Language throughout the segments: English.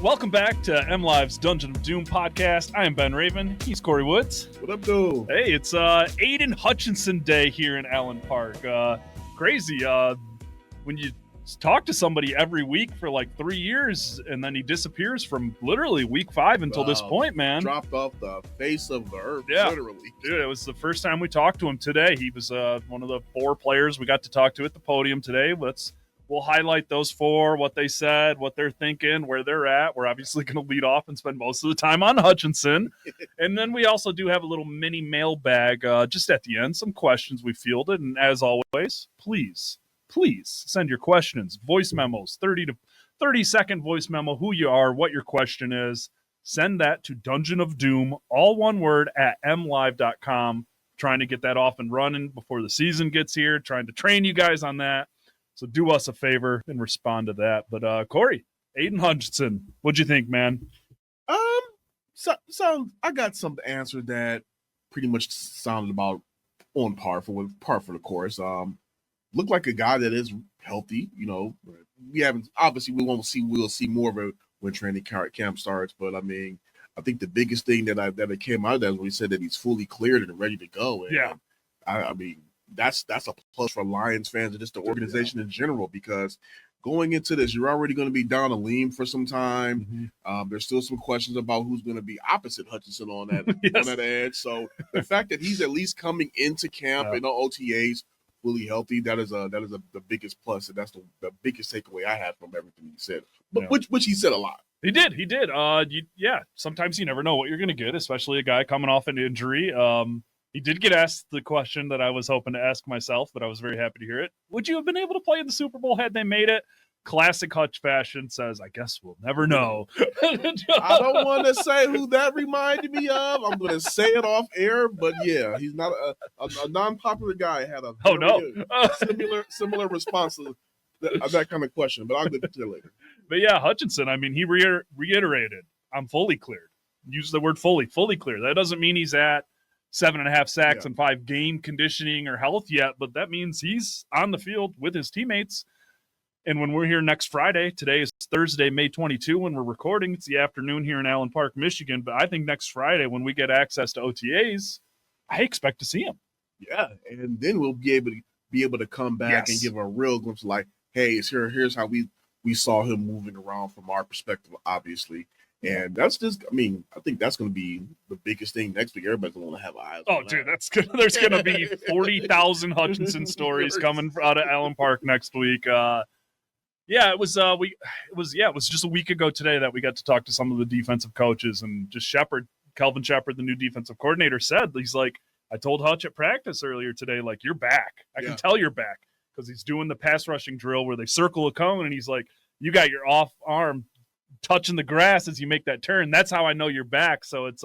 Welcome back to M Live's Dungeon of Doom podcast. I am Ben Raven. He's Corey Woods. What up, dude? Hey, it's Aidan Hutchinson Day here in Allen Park. Crazy. When you talk to somebody every week for like 3 years and then he disappears from literally week 5 until this point, man. Dropped off the face of the earth, literally. Dude, it was the first time we talked to him today. He was one of the 4 players we got to talk to at the podium today. We'll highlight those 4, what they said, what they're thinking, where they're at. We're obviously going to lead off and spend most of the time on Hutchinson. And then we also do have a little mini mailbag just at the end, some questions we fielded. And as always, please send your questions, voice memos, 30-second voice memo, who you are, what your question is. Send that to Dungeon of Doom, all one word, at mlive.com. Trying to get that off and running before the season gets here, trying to train you guys on that. So do us a favor and respond to that. But Corey, Aidan Hutchinson, what'd you think, man? So I got some answer that pretty much sounded about on par for the course. Looked like a guy that is healthy. You know, we'll see more of it when training camp starts. But I mean, I think the biggest thing that came out of that is when he said that he's fully cleared and ready to go. And yeah, I mean. That's a plus for Lions fans and just the organization in general, because going into this, you're already going to be down a lean for some time. Mm-hmm. There's still some questions about who's going to be opposite Hutchinson on that on that edge. So the fact that he's at least coming into camp and OTAs fully healthy, that is the biggest plus, and that's the biggest takeaway I had from everything he said. But which he said a lot. He did. Sometimes you never know what you're going to get, especially a guy coming off an injury. He did get asked the question that I was hoping to ask myself, but I was very happy to hear it. Would you have been able to play in the Super Bowl had they made it? Classic Hutch fashion says, I guess we'll never know. I don't want to say who that reminded me of. I'm going to say it off air, but yeah, he's not a non-popular guy. Had a similar response to that kind of question, but I'll get to it later. But yeah, Hutchinson, I mean, he reiterated, I'm fully cleared. Use the word fully cleared. That doesn't mean he's at 7.5 sacks and 5 game conditioning or health yet, but that means he's on the field with his teammates. And when we're here next Friday, today is Thursday, May 22, when we're recording, it's the afternoon here in Allen Park, Michigan. But I think next Friday, when we get access to OTAs, I expect to see him. Yeah, and then we'll be able to come back and give a real glimpse of like, hey, here's how we saw him moving around from our perspective, obviously. And that's just, I mean, I think that's going to be the biggest thing next week. Everybody's going to have eyes. Oh, dude, there's going to be 40,000 Hutchinson stories coming out of Allen Park next week. It was just a week ago today that we got to talk to some of the defensive coaches, and just Kelvin Shepard, the new defensive coordinator, said, he's like, I told Hutch at practice earlier today, like, you're back. I can tell you're back, because he's doing the pass rushing drill where they circle a cone, and he's like, you got your off arm touching the grass as you make that turn. That's how I know you're back. So it's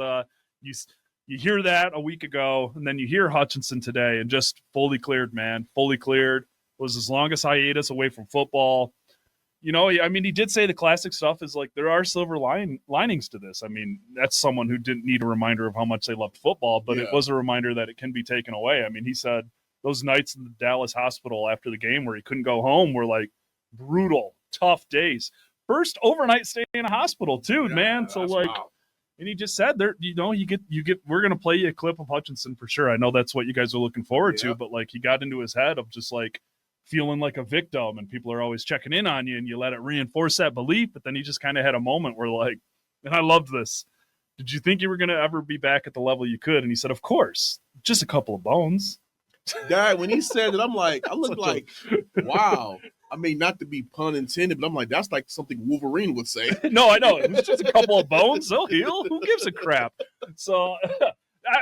you hear that a week ago, and then you hear Hutchinson today, and just fully cleared, man. Fully cleared. Was his longest hiatus away from football. You know, I mean, he did say the classic stuff is like, there are silver linings to this. I mean, that's someone who didn't need a reminder of how much they loved football, but it was a reminder that it can be taken away. I mean, he said those nights in the Dallas hospital after the game where he couldn't go home were like brutal, tough days. First overnight stay in a hospital too, man. So like, and he just said there, you get, we're going to play you a clip of Hutchinson for sure. I know that's what you guys are looking forward to, but like, he got into his head of just like feeling like a victim, and people are always checking in on you, and you let it reinforce that belief. But then he just kind of had a moment where like, and I loved this. Did you think you were going to ever be back at the level you could? And he said, of course, just a couple of bones. Yeah, when he said it, I'm like, I look like, wow. I mean, not to be pun intended, but I'm like, that's like something Wolverine would say. No, I know. It's just a couple of bones. They'll heal. Who gives a crap? So,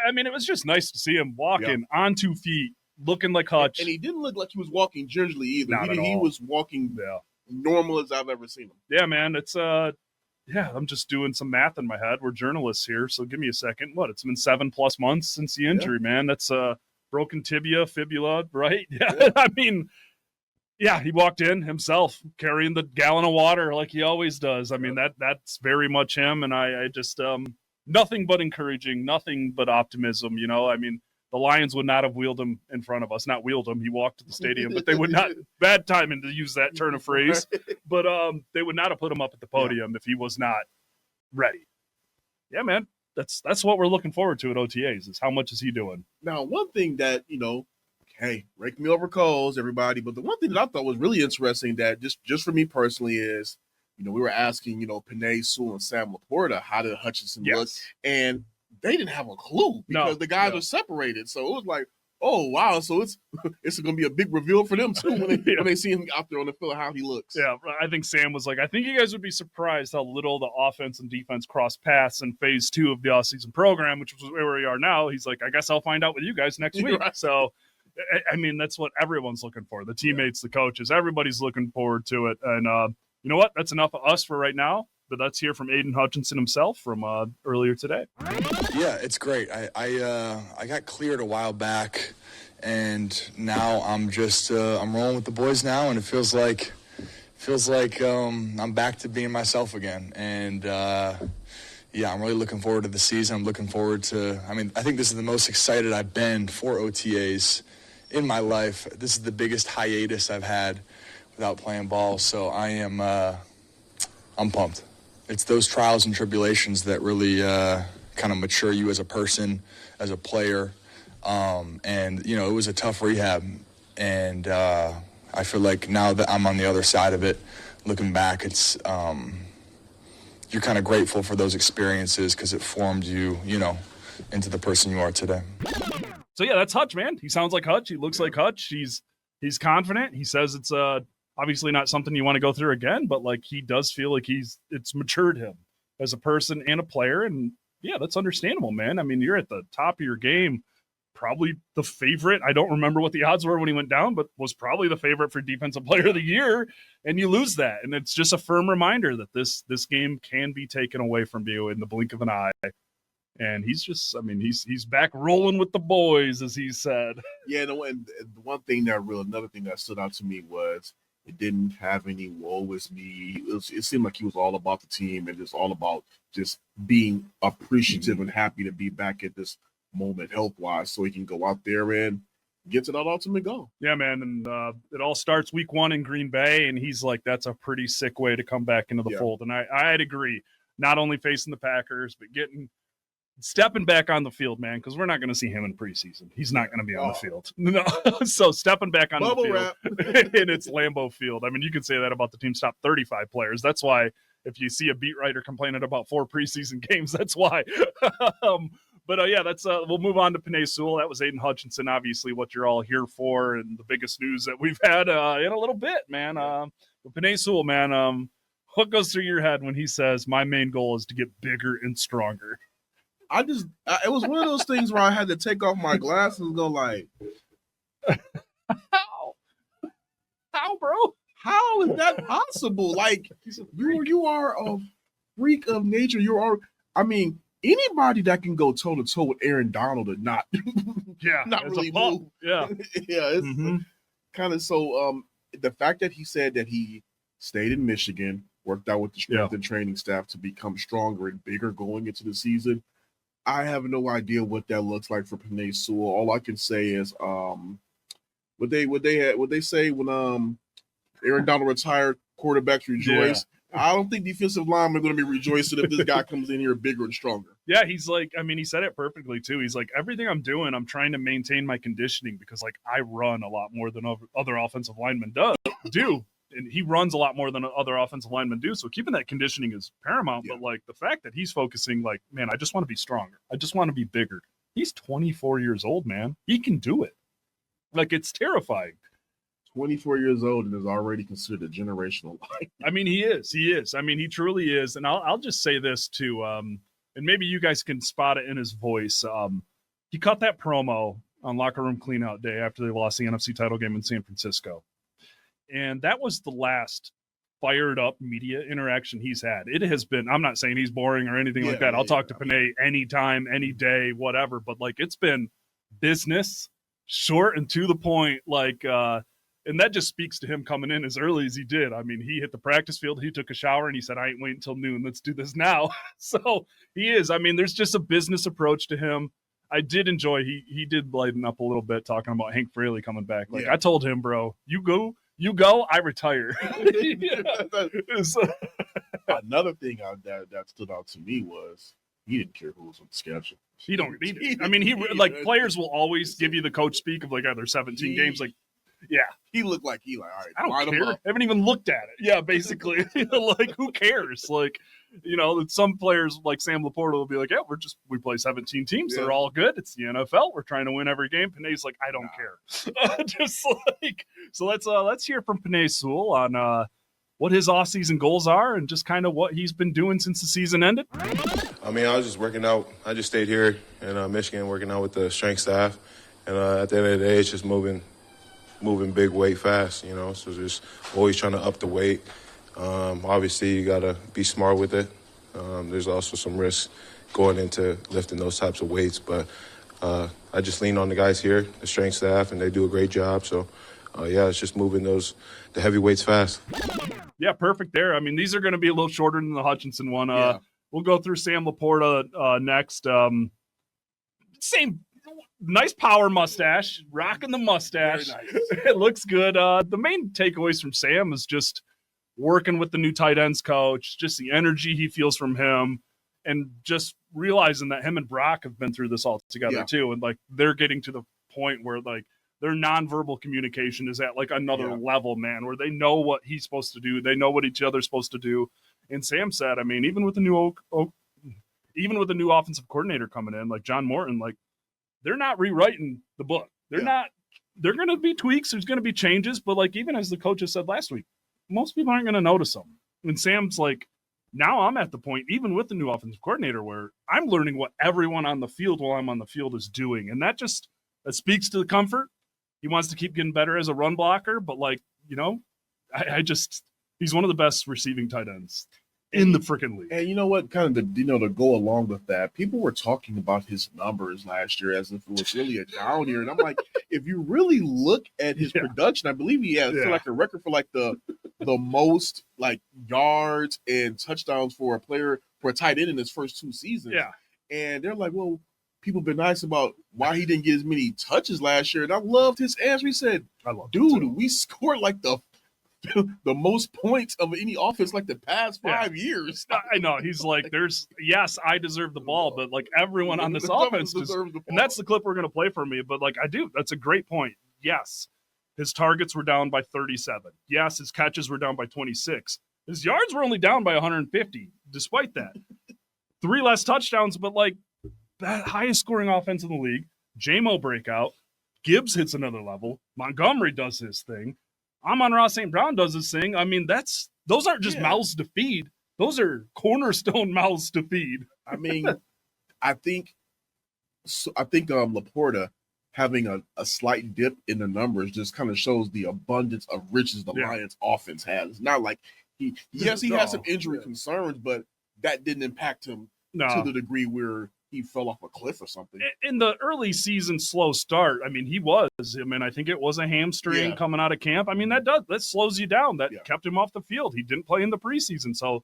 I mean, it was just nice to see him walking on 2 feet, looking like Hutch. And he didn't look like he was walking gingerly either. He was walking normal as I've ever seen him. Yeah, man. It's, I'm just doing some math in my head. We're journalists here, so give me a second. It's been 7+ months since the injury, man. That's broken tibia, fibula, right? Yeah. I mean, yeah, he walked in himself carrying the gallon of water like he always does. I mean, that's very much him. And I just, nothing but encouraging, nothing but optimism. You know, I mean, the Lions would not have wheeled him in front of us. Not wheeled him. He walked to the stadium, but they would not. Bad timing to use that turn of phrase. But they would not have put him up at the podium if he was not ready. Yeah, man. That's what we're looking forward to at OTAs is how much is he doing? Now, one thing that, hey, rake me over coals, everybody. But the one thing that I thought was really interesting that just for me personally is, we were asking, Panay Sewell and Sam Laporta, how did Hutchinson look? And they didn't have a clue because the guys are separated. So it was like, oh, wow. So it's going to be a big reveal for them, too, when they see him out there on the field, how he looks. Yeah, I think Sam was like, I think you guys would be surprised how little the offense and defense cross paths in phase 2 of the offseason program, which was where we are now. He's like, I guess I'll find out with you guys next week. Right. So, I mean, that's what everyone's looking for. The teammates, the coaches, everybody's looking forward to it. And you know what? That's enough of us for right now. But let's hear from Aidan Hutchinson himself from earlier today. Yeah, it's great. I got cleared a while back, and now I'm just I'm rolling with the boys now, and it feels like I'm back to being myself again. And yeah, I'm really looking forward to the season. I'm looking forward to. I mean, I think this is the most excited I've been for OTAs in my life. This is the biggest hiatus I've had without playing ball, so I'm pumped. It's those trials and tribulations that really kind of mature you as a person, as a player. And, it was a tough rehab. And I feel like now that I'm on the other side of it, looking back, it's you're kind of grateful for those experiences because it formed you, into the person you are today. So, yeah, that's Hutch, man. He sounds like Hutch. He looks like Hutch. He's confident. He says it's obviously not something you want to go through again, but like he does feel like it's matured him as a person and a player. And yeah, that's understandable, man. I mean, you're at the top of your game, probably the favorite. I don't remember what the odds were when he went down, but was probably the favorite for defensive player of the year. And you lose that. And it's just a firm reminder that this game can be taken away from you in the blink of an eye. And he's back rolling with the boys, as he said. Yeah. And another thing that stood out to me was, it didn't have any woe is me. It seemed like he was all about the team and just all about just being appreciative and happy to be back at this moment health-wise so he can go out there and get to that ultimate goal. Yeah, man. And it all starts week 1 in Green Bay, and he's like, that's a pretty sick way to come back into the fold. And I'd agree. Not only facing the Packers, but stepping back on the field, man, because we're not going to see him in preseason. He's not going to be on the field. No. So stepping back on the field, and it's Lambeau Field. I mean, you could say that about the team's top 35 players. That's why if you see a beat writer complaining about 4 preseason games, that's why. But yeah, we'll move on to Panay Sewell. That was Aidan Hutchinson, obviously what you're all here for, and the biggest news that we've had in a little bit, man. But Panay Sewell, man, what goes through your head when he says, my main goal is to get bigger and stronger? It was one of those things where I had to take off my glasses and go like, how, bro? How is that possible? Like, you are a freak of nature. Anybody that can go toe to toe with Aaron Donald and not really move. Yeah. Yeah. It's kind of so, the fact that he said that he stayed in Michigan, worked out with the strength and training staff to become stronger and bigger going into the season. I have no idea what that looks like for Panay Sewell. All I can say is, what they say when Aaron Donald retired, quarterbacks rejoice. Yeah. I don't think defensive linemen are going to be rejoicing if this guy comes in here bigger and stronger. Yeah, he's like, I mean, he said it perfectly too. He's like, everything I'm doing, I'm trying to maintain my conditioning because like I run a lot more than other offensive linemen do. And he runs a lot more than other offensive linemen do. So keeping that conditioning is paramount. Yeah. But like the fact that he's focusing like, man, I just want to be stronger. I just want to be bigger. He's 24 years old, man. He can do it. Like, it's terrifying. 24 years old and is already considered a generational life. I mean, he is. I mean, he truly is. And I'll just say this too. And maybe you guys can spot it in his voice. He cut that promo on Locker Room Cleanout Day after they lost the NFC title game in San Francisco. And that was the last fired up media interaction he's had. It has been, I'm not saying he's boring or anything like that. I'll talk to Panay anytime, any day, whatever. But like, it's been business, short and to the point. Like, and that just speaks to him coming in as early as he did. I mean, he hit the practice field, he took a shower, and he said, I ain't waiting until noon. Let's do this now. So he is. I mean, there's just a business approach to him. I did enjoy. He did lighten up a little bit talking about Hank Fraley coming back. Like Yeah. I told him, bro, you go, I retire. Another thing that stood out to me was he didn't care who was on the schedule. He don't need it. I mean, players will always give you the coach speak of like, oh, there's 17 games. Like, yeah, he looked like all right, I don't line care. him up. I haven't even looked at it. Yeah, basically, like who cares? Like, some players like Sam Laporta will be like, yeah, we play 17 teams. Yeah. They're all good. It's the NFL. We're trying to win every game. Panay's like, I don't care. Just like, so let's hear from Panay Sewell on what his offseason goals are and just kind of what he's been doing since the season ended. I mean, I was just working out. I just stayed here in Michigan working out with the strength staff. And at the end of the day, it's just moving big weight fast, So just always trying to up the weight. Obviously, you got to be smart with it. There's also some risk going into lifting those types of weights. But I just lean on the guys here, the strength staff, and they do a great job. So, it's just moving the heavy weights fast. Yeah, perfect there. I mean, these are going to be a little shorter than the Hutchinson one. We'll go through Sam Laporta next. Same nice power mustache, rocking the mustache. Nice. It looks good. The main takeaways from Sam is just working with the new tight ends coach, just the energy he feels from him, and just realizing that him and Brock have been through this all together too. And like they're getting to the point where like their nonverbal communication is at like another level, man, where they know what he's supposed to do. They know what each other's supposed to do. And Sam said, I mean, even with the new offensive coordinator coming in, like John Morton, like they're not rewriting the book. They're going to be tweaks. There's going to be changes. But like, even as the coaches said last week, most people aren't going to notice them. And Sam's like, now I'm at the point, even with the new offensive coordinator, where I'm learning what everyone on the field while I'm on the field is doing. And that speaks to the comfort. He wants to keep getting better as a run blocker. But like, he's one of the best receiving tight ends in the freaking league. And you know what? Kind of to go along with that, people were talking about his numbers last year as if it was really a down year. And I'm like, if you really look at his production, I believe he has like a record for like the most like yards and touchdowns for a tight end in his first 2 seasons. Yeah. And they're like, well, people been nice about why he didn't get as many touches last year. And I loved his answer. He said, dude, we scored like the most points of any offense like the past 5 years. I know. He's like, I deserve the ball, but like everyone on this offense deserves the ball. And that's the clip we're going to play for me. But like, I do. That's a great point. Yes, his targets were down by 37. Yes, his catches were down by 26. His yards were only down by 150, despite that. 3 less touchdowns, but like that highest scoring offense in the league. J-Mo breakout. Gibbs hits another level. Montgomery does his thing. Amon-Ra St. Brown does his thing. I mean, those aren't just mouths to feed. Those are cornerstone mouths to feed. I mean, I think Laporta having a slight dip in the numbers just kind of shows the abundance of riches the Lions offense has. It's not like he has some injury concerns, but that didn't impact him to the degree where he fell off a cliff or something. In the early season slow start, I mean, I think it was a hamstring coming out of camp. I mean, that slows you down. That kept him off the field. He didn't play in the preseason. So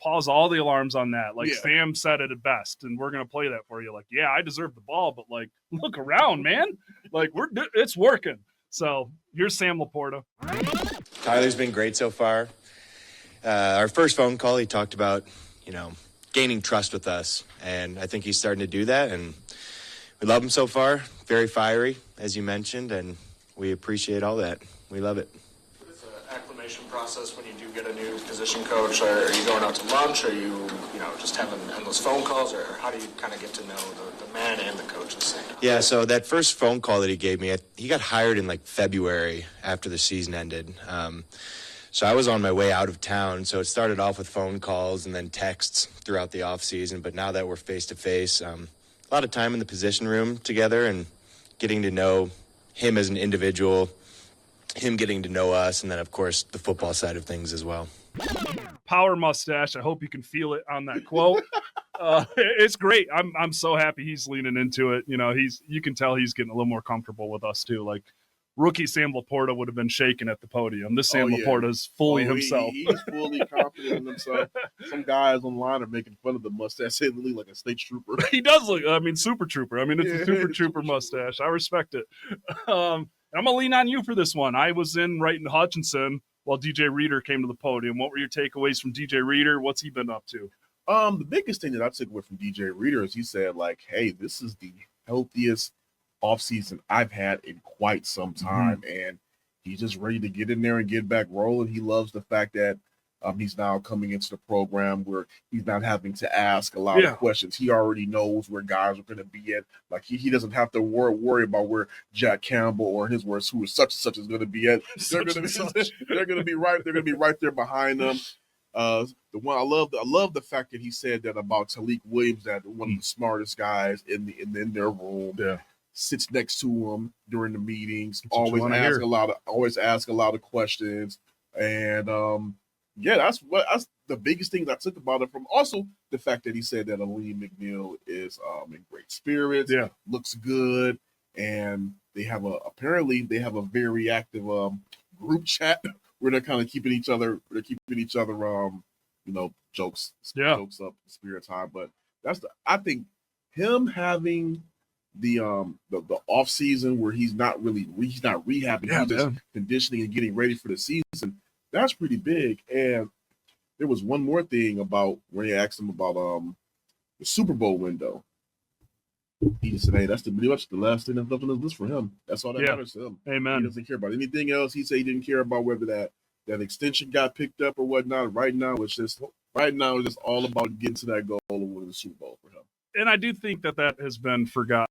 pause all the alarms on that. Like Sam said it best, and we're going to play that for you. Like, I deserve the ball, but like, look around, man. Like it's working. So here's Sam Laporta. Tyler's been great so far. Our first phone call, he talked about, gaining trust with us, and I think he's starting to do that, and we love him so far. Very fiery, as you mentioned, and we appreciate all that. We love it. It's an acclimation process when you do get a new position coach. Are you going out to lunch? Are you just having endless phone calls, or how do you kind of get to know the man and the coach at the same time? Yeah, so that first phone call that he gave me, he got hired in like February after the season ended. So I was on my way out of town, so it started off with phone calls and then texts throughout the offseason. But now that we're face-to-face, a lot of time in the position room together and getting to know him as an individual, him getting to know us, and then, of course, the football side of things as well. Power mustache. I hope you can feel it on that quote. It's great. I'm so happy he's leaning into it. You can tell he's getting a little more comfortable with us, too. Like, rookie Sam Laporta would have been shaken at the podium. This Sam yeah. Laporta is fully himself. He's fully confident in himself. Some guys online are making fun of the mustache. They look like a state trooper. He does look, Super Trooper. It's a Super Trooper Super mustache. I respect it. I'm going to lean on you for this one. I was in Aidan Hutchinson while DJ Reader came to the podium. What were your takeaways from DJ Reader? What's he been up to? The biggest thing that I took away from DJ Reader is he said, like, hey, this is the healthiest offseason I've had in quite some time. And he's just ready to get in there and get back rolling. He loves the fact that he's now coming into the program where he's not having to ask a lot of questions. He already knows where guys are going to be at. Like, he doesn't have to worry about where Jack Campbell or his words, who is such and such, is going to be at. They're going to be right there behind them. The one I love the fact that he said that about Talik Williams, that one of the smartest guys in their room. Yeah. Sits next to him during the meetings, always ask a lot of questions. And that's the biggest thing that I took about it, from also the fact that he said that Aleem McNeil is in great spirits, looks good, and they have a very active group chat where they're kind of keeping each other jokes up, spirits high. But I think him having the off season where he's not rehabbing, he's just conditioning and getting ready for the season. That's pretty big. And there was one more thing about when they asked him about the Super Bowl window. He just said, "Hey, that's pretty much the last thing that's left on his list for him. That's all that matters to him. Amen. He doesn't care about anything else." He said he didn't care about whether that extension got picked up or whatnot. Right now, it's just all about getting to that goal of winning the Super Bowl for him. And I do think that has been forgotten,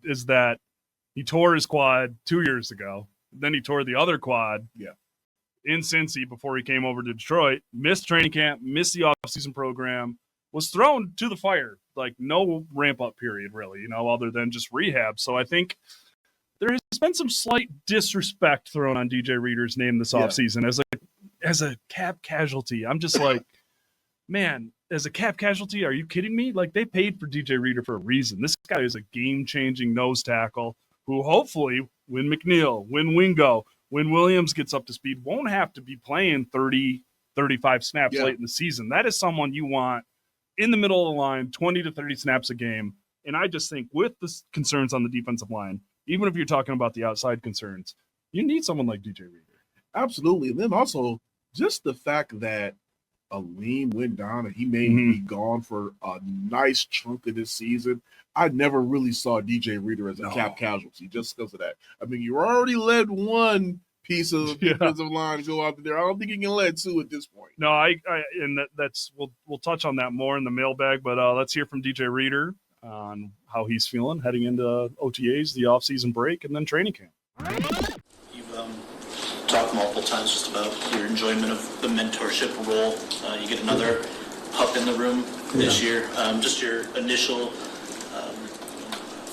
is that he tore his quad 2 years ago. Then he tore the other quad in Cincy before he came over to Detroit, missed training camp, missed the offseason program, was thrown to the fire. Like, no ramp-up period, really, other than just rehab. So I think there has been some slight disrespect thrown on DJ Reader's name this offseason as a cap casualty. I'm just like, man, as a cap casualty, are you kidding me? Like, they paid for DJ Reader for a reason. This guy is a game-changing nose tackle who hopefully, when McNeil, when Wingo, when Williams gets up to speed, won't have to be playing 30, 35 snaps late in the season. That is someone you want in the middle of the line, 20 to 30 snaps a game. And I just think with the concerns on the defensive line, even if you're talking about the outside concerns, you need someone like DJ Reader. Absolutely. And then also just the fact that Aleem went down and he may be gone for a nice chunk of this season. I never really saw DJ Reader as a cap casualty just because of that. I mean, you already let one piece of the defensive line go out there. I don't think you can let two at this point. No, that's we'll touch on that more in the mailbag, but let's hear from DJ Reader on how he's feeling heading into OTAs, the offseason break, and then training camp. You've talked multiple times just about your enjoyment of the mentorship role. You get another pup in the room this year. Just your initial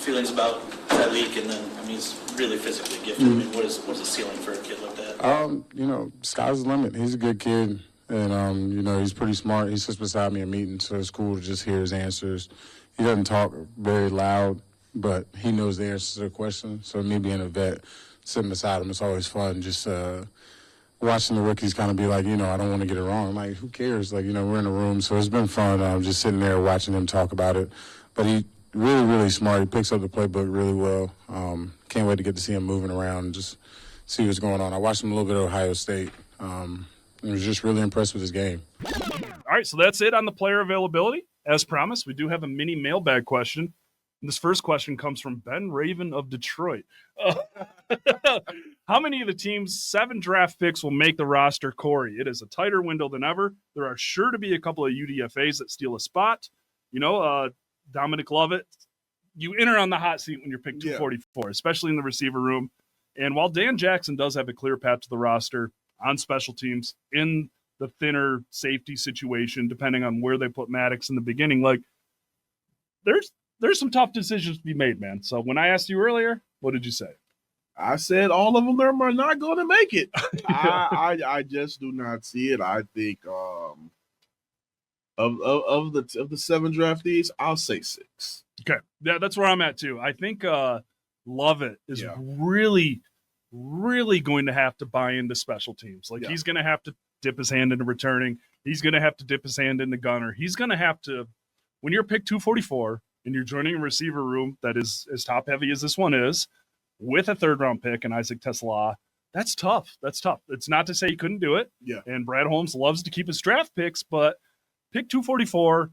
feelings about Khalif, and then he's really physically gifted. What is the ceiling for a kid like that? Sky's the limit. He's a good kid, and he's pretty smart. He sits beside me in meetings, so it's cool to just hear his answers. He doesn't talk very loud, but he knows the answers to the question. So me being a vet, sitting beside him, it's always fun. Just watching the rookies kind of be like, I don't want to get it wrong. I'm like, who cares? Like, we're in a room, so it's been fun. Just sitting there watching him talk about it. But he really, really smart. He picks up the playbook really well. Can't wait to get to see him moving around and just see what's going on. I watched him a little bit at Ohio State. I was just really impressed with his game. All right, so that's it on the player availability. As promised, we do have a mini mailbag question. This first question comes from Ben Raven of Detroit. How many of the team's 7 draft picks will make the roster, Corey? It is a tighter window than ever. There are sure to be a couple of UDFAs that steal a spot. Dominic Lovett, you enter on the hot seat when you're picked 244, especially in the receiver room. And while Dan Jackson does have a clear path to the roster on special teams in the thinner safety situation, depending on where they put Maddox in the beginning, like there's some tough decisions to be made, man. So when I asked you earlier, what did you say? I said all of them are not going to make it. I just do not see it. I think of the 7 draftees, I'll say 6. Okay, yeah, that's where I'm at too. I think Lovett is really really going to have to buy into special teams. Like he's going to have to dip his hand into returning. He's going to have to dip his hand into gunner. He's going to have to, when you're pick 244 and you're joining a receiver room that is as top heavy as this one is, with a 3rd round pick and Isaac Tesla, that's tough. That's tough. It's not to say he couldn't do it. Yeah. And Brad Holmes loves to keep his draft picks, but pick 244,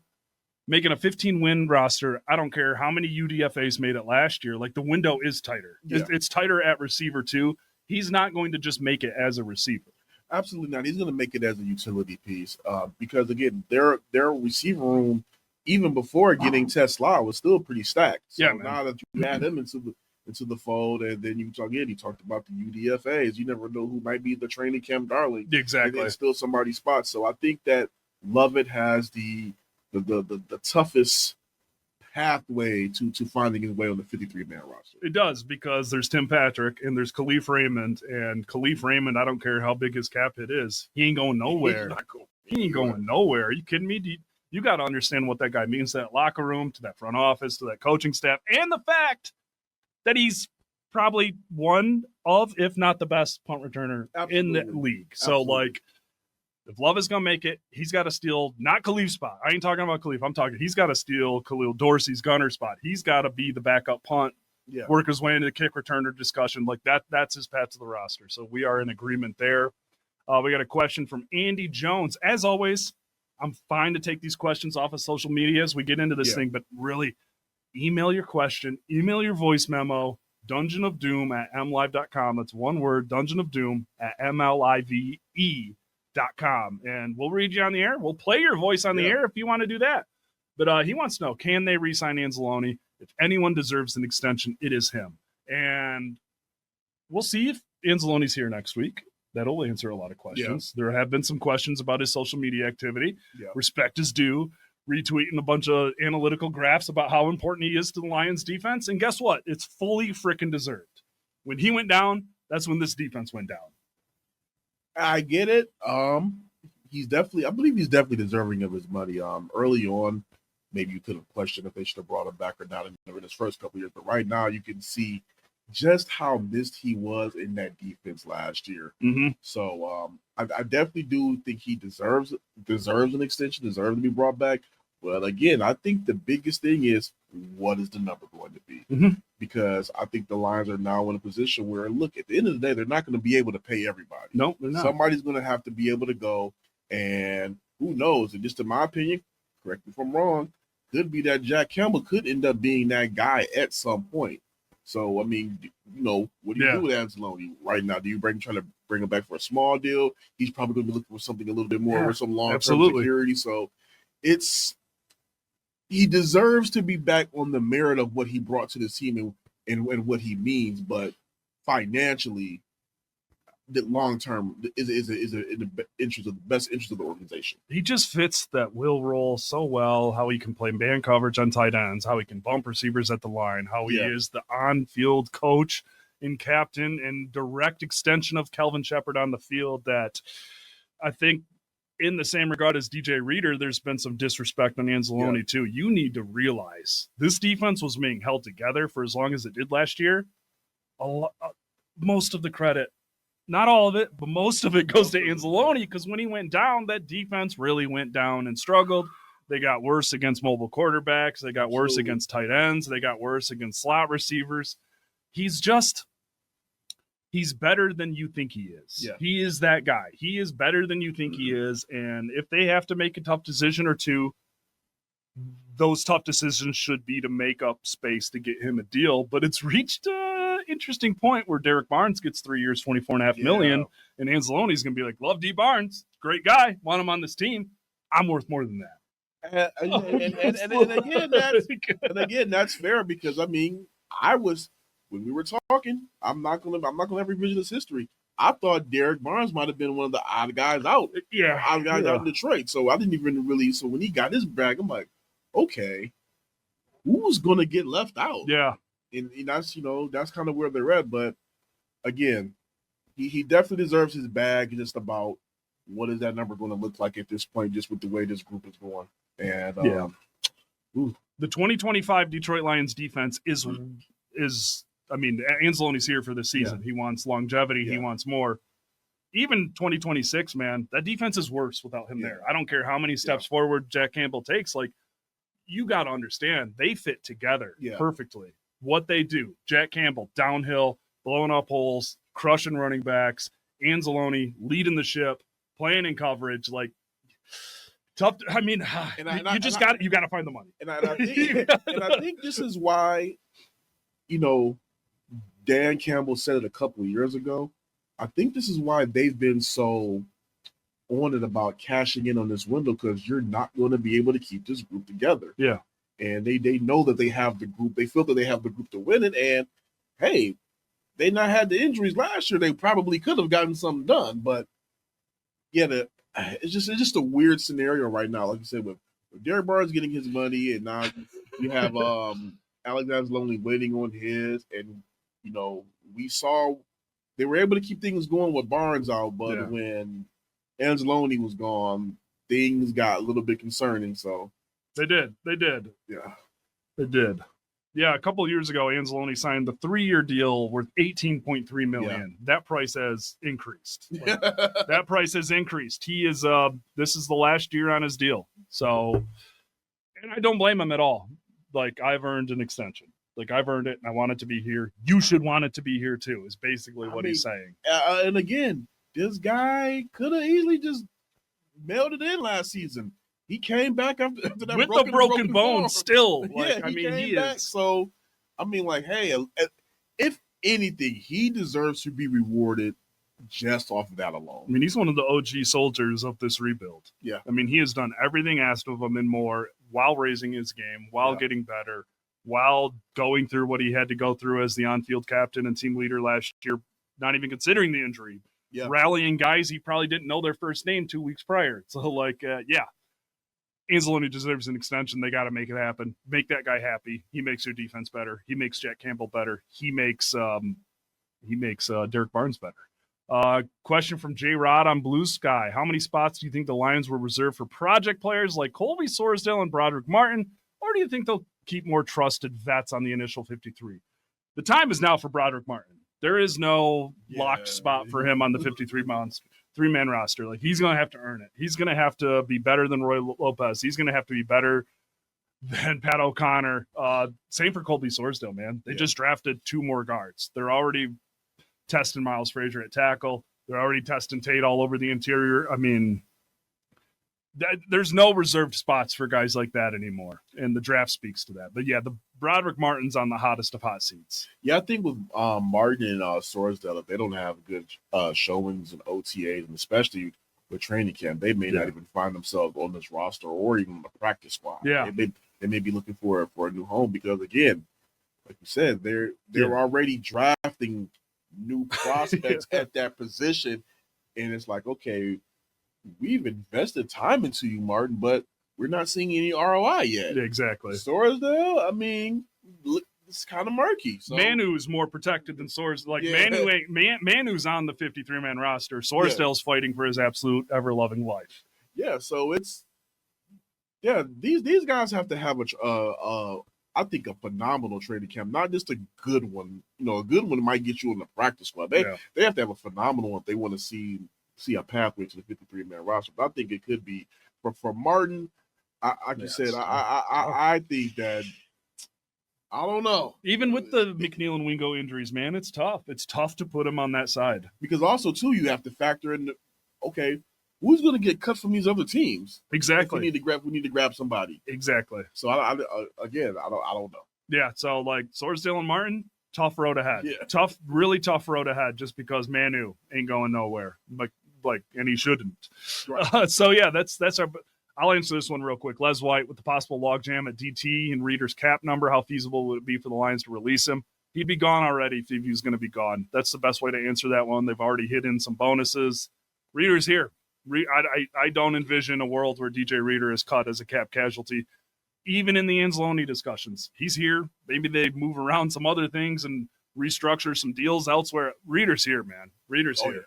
making a 15-win roster, I don't care how many UDFAs made it last year. Like, the window is tighter. Yeah. It's tighter at receiver, too. He's not going to just make it as a receiver. Absolutely not. He's going to make it as a utility piece because, again, their receiver room, even before getting Tesla, was still pretty stacked. So now that you add him into the fold, and then you talked about the UDFAs. You never know who might be the training camp darling. Exactly. And it's still somebody's spot. So I think that Lovett has the toughest pathway to finding his way on the 53-man roster. It does, because there's Tim Patrick and there's Khalif Raymond. And Khalif Raymond, I don't care how big his cap hit is. He ain't going nowhere. He ain't going nowhere. Are you kidding me? You got to understand what that guy means to that locker room, to that front office, to that coaching staff, and the fact that he's probably one of, if not the best punt returner in the league. So, like, if Love is going to make it, he's got to steal, not Khalif's spot. I ain't talking about Khalif. I'm talking, he's got to steal Khalil Dorsey's gunner spot. He's got to be the backup punt, work his way into the kick returner discussion. Like, that's his path to the roster. So we are in agreement there. We got a question from Andy Jones. As always, I'm fine to take these questions off of social media as we get into this thing, but really, email your question, email your voice memo, dungeonofdoom@mlive.com. That's one word, dungeonofdoom@mlive.com. And we'll read you on the air. We'll play your voice on the air if you want to do that. But he wants to know, can they re-sign Anzalone? If anyone deserves an extension, it is him. And we'll see if Anzalone's here next week. That'll answer a lot of questions. There have been some questions about his social media activity. Respect is due. Retweeting a bunch of analytical graphs about how important he is to the Lions defense. And guess what? It's fully freaking deserved. When he went down, that's when this defense went down. I get it. I believe he's definitely deserving of his money. Early on, maybe you could have questioned if they should have brought him back or not in his first couple of years. But right now, you can see just how missed he was in that defense last year. So I definitely do think he deserves an extension, deserves to be brought back. But again, I think the biggest thing is, what is the number going to be? Because I think the Lions are now in a position where, look, at the end of the day, they're not going to be able to pay everybody. No, they're not. Somebody's going to have to be able to go, and who knows? And just in my opinion, correct me if I'm wrong, could be that Jack Campbell could end up being that guy at some point. So, I mean, what do you do with Anzalone right now? Do you try to bring him back for a small deal? He's probably going to be looking for something a little bit more with some long-term security. So he deserves to be back on the merit of what he brought to the team and what he means. But financially, the long-term is in the best interest of the organization. He just fits that will role so well, how he can play man coverage on tight ends, how he can bump receivers at the line, how he is the on-field coach and captain and direct extension of Kelvin Shepard on the field. That I think, in the same regard as DJ Reader, there's been some disrespect on Anzalone too. You need to realize this defense was being held together for as long as it did last year. Most of the credit, not all of it, but most of it goes to Anzalone, because when he went down, that defense really went down and struggled. They got worse against mobile quarterbacks. They got worse against tight ends. They got worse against slot receivers. He's better than you think he is. He is that guy. He is better than you think he is. And if they have to make a tough decision or two, those tough decisions should be to make up space to get him a deal. But it's reached an interesting point where Derek Barnes gets 3 years, $24.5 million, and Anzalone's going to be like, love D. Barnes. Great guy. Want him on this team. I'm worth more than that. And again, that's fair, because I mean, when we were talking, I'm not gonna have revisionist history. I thought Derek Barnes might have been one of the odd guys out. Out in Detroit. So I didn't even really. So when he got his bag, I'm like, okay, who's gonna get left out? And that's that's kind of where they're at. But again, he definitely deserves his bag. It's just about what is that number going to look like at this point, just with the way this group is going. And the 2025 Detroit Lions defense is I mean, Anzalone's here for the season. He wants longevity. He wants more. Even 2026, man, that defense is worse without him there. I don't care how many steps forward Jack Campbell takes. Like, you got to understand, they fit together perfectly. What they do, Jack Campbell, downhill, blowing up holes, crushing running backs, Anzalone leading the ship, playing in coverage, like, tough. I mean, you got to find the money. And I think this is why, Dan Campbell said it a couple of years ago. I think this is why they've been so on it about cashing in on this window, because you're not going to be able to keep this group together. Yeah. And they know that they have the group. They feel that they have the group to win it. And, hey, they not had the injuries last year. They probably could have gotten something done. But, it's just a weird scenario right now. Like you said, with Derek Barnes getting his money, and now you have Alexander Lonely waiting on his. And, we saw they were able to keep things going with Barnes out, but when Anzalone was gone, things got a little bit concerning. So they did. Yeah. They did. Yeah, a couple of years ago, Anzalone signed the 3-year deal worth $18.3 million. Yeah. That price has increased. That price has increased. He is this is the last year on his deal. So, and I don't blame him at all. Like, I've earned an extension. Like, I've earned it, and I want it to be here. You should want it to be here too, is basically what he's saying. And again, this guy could have easily just mailed it in last season. He came back after that with the broken bone still. Like, he back. Is. So, hey, if anything, he deserves to be rewarded just off of that alone. I mean, he's one of the OG soldiers of this rebuild. Yeah. I mean, he has done everything asked of him and more while raising his game, while getting better, while going through what he had to go through as the on-field captain and team leader last year, not even considering the injury. Yeah. Rallying guys he probably didn't know their first name 2 weeks prior. So, Anzalone deserves an extension. They got to make it happen. Make that guy happy. He makes their defense better. He makes Jack Campbell better. He makes Derek Barnes better. Question from J. Rod on Blue Sky. How many spots do you think the Lions will reserve for project players like Colby Sorsdale and Broderick Martin? Or do you think they'll keep more trusted vets on the initial 53? The time is now for Broderick Martin. There is no locked spot for him on the 3-man roster. Like, he's going to have to earn it. He's going to have to be better than Roy Lopez. He's going to have to be better than Pat O'Connor. Same for Colby Sorsdale, man. They just drafted 2 more guards. They're already testing Miles Frazier at tackle. They're already testing Tate all over the interior. I mean, there's no reserved spots for guys like that anymore, and the draft speaks to that. But the Broderick Martin's on the hottest of hot seats. Yeah, I think with Martin and Sorsdale, if they don't have good showings and OTAs, and especially with training camp, they may not even find themselves on this roster or even on the practice squad. Yeah, they may be looking for a new home, because again, like you said, they're already drafting new prospects at that position, and it's like, okay, we've invested time into you, Martin, but we're not seeing any ROI yet. Exactly. Sorsdale, I mean, it's kind of murky. So. Manu's more protected than Sorsdale. Like, Manu's on the 53-man roster. Sorsdale's fighting for his absolute ever-loving life. Yeah, so these guys have to have I think a phenomenal training camp, not just a good one. A good one might get you on the practice squad. They have to have a phenomenal one if they want to see a pathway to the 53-man roster. But I think it could be for Martin. Like you said, I think that, I don't know. Even with the McNeil and Wingo injuries, man, it's tough. It's tough to put him on that side. Because also, too, you have to factor in, okay, who's going to get cut from these other teams? Exactly. We need to grab somebody. Exactly. So, I don't know. Yeah, so, like, Sorsdale and Martin, tough road ahead. Yeah. Really tough road ahead, just because Manu ain't going nowhere. And he shouldn't. Right. That's our. I'll answer this one real quick. Les White, with the possible logjam at DT and Reader's cap number, how feasible would it be for the Lions to release him? He'd be gone already if he was going to be gone. That's the best way to answer that one. They've already hit in some bonuses. Reader's here. I don't envision a world where DJ Reader is cut as a cap casualty, even in the Anzalone discussions. He's here. Maybe they move around some other things and restructure some deals elsewhere. Reader's here, man. Reader's here. Yeah.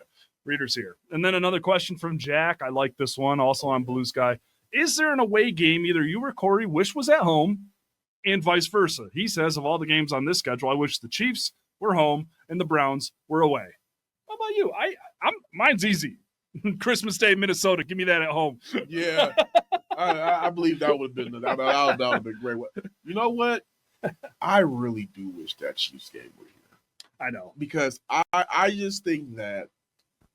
Reader's here. And then another question from Jack. I like this one, also on Blue Sky. Is there an away game either you or Corey wish was at home, and vice versa? He says, of all the games on this schedule, I wish the Chiefs we're home, and the Browns were away. How about you? Mine's easy. Christmas Day, Minnesota. Give me that at home. Yeah, I believe that would have been that would have been great. You know what? I really do wish that Chiefs game were here. I know, because I just think that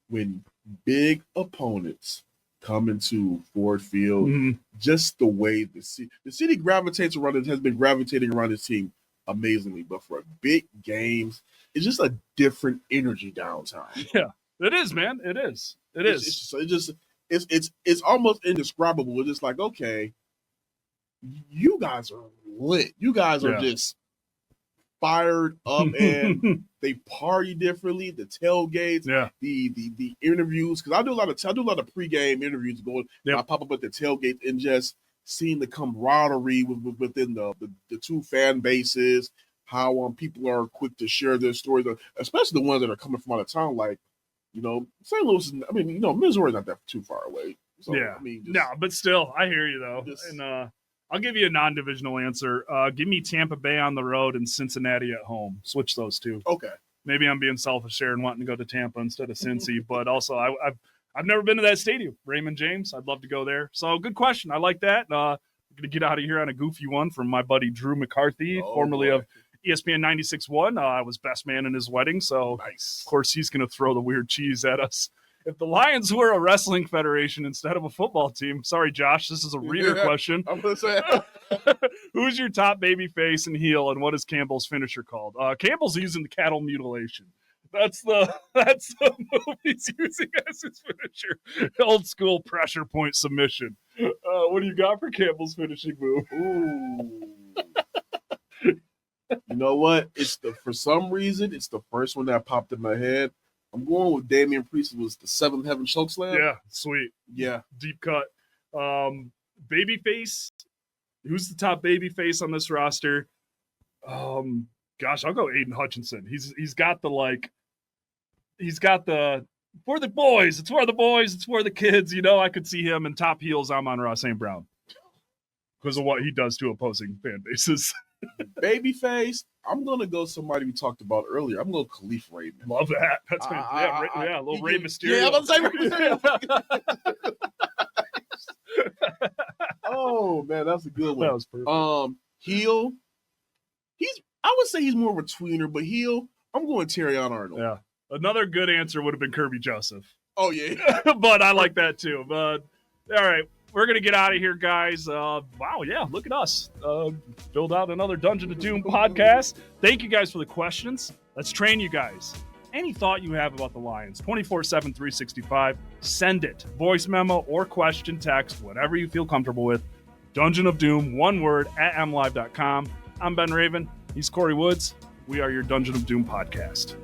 when big opponents come into Ford Field, just the way the city gravitates around it, has been gravitating around this team amazingly. But for big games, it's just a different energy downtown. Yeah, it is, man. It is. It's almost indescribable. It's just like, okay, you guys are lit. You guys are just fired up, and they party differently. The tailgates, the interviews. Because I do a lot of pregame interviews going. I pop up at the tailgate and just seeing the camaraderie within the two fan bases. How people are quick to share their stories, especially the ones that are coming from out of town. Like, St. Louis. Missouri's not that too far away. So, but still, I hear you though, and I'll give you a non-divisional answer. Give me Tampa Bay on the road and Cincinnati at home. Switch those two. Okay. Maybe I'm being selfish here and wanting to go to Tampa instead of Cincy, but also I've never been to that stadium, Raymond James. I'd love to go there. So good question. I like that. I'm going to get out of here on a goofy one from my buddy Drew McCarthy, formerly of ESPN 96.1. I was best man in his wedding, so nice. Of course he's going to throw the weird cheese at us. If the Lions were a wrestling federation instead of a football team, sorry, Josh, this is a reader question. I'm going to say, who's your top baby face and heel, and what is Campbell's finisher called? Campbell's using the cattle mutilation. That's the move he's using as his finisher. Old school pressure point submission. What do you got for Campbell's finishing move? Ooh. You know what? For some reason, it's the first one that popped in my head. I'm going with Damian Priest. It was the Seventh Heaven Chokeslam. Yeah, sweet. Yeah. Deep cut. Babyface. Who's the top babyface on this roster? Gosh, I'll go Aidan Hutchinson. He's got the for the boys. It's for the boys. It's for the kids. I could see him in top heels. I'm on Ross St. Brown because of what he does to opposing fan bases. Babyface, I'm going to go somebody we talked about earlier. I'm going to Khalif Raymond. Love that. That's a little Rey Mysterio. Yeah, I'm going to say Oh, man, that's a good one. That was perfect. Heel, I would say he's more of a tweener, but heel, I'm going Terrion Arnold. Yeah. Another good answer would have been Kirby Joseph. Oh, yeah. But I like that too. But all right. We're going to get out of here, guys. Wow, yeah, look at us. Filled out another Dungeon of Doom podcast. Thank you guys for the questions. Let's train you guys. Any thought you have about the Lions, 24/7, 365, send it. Voice memo or question, text, whatever you feel comfortable with. Dungeon of Doom, one word, at mlive.com. I'm Ben Raven. He's Corey Woods. We are your Dungeon of Doom podcast.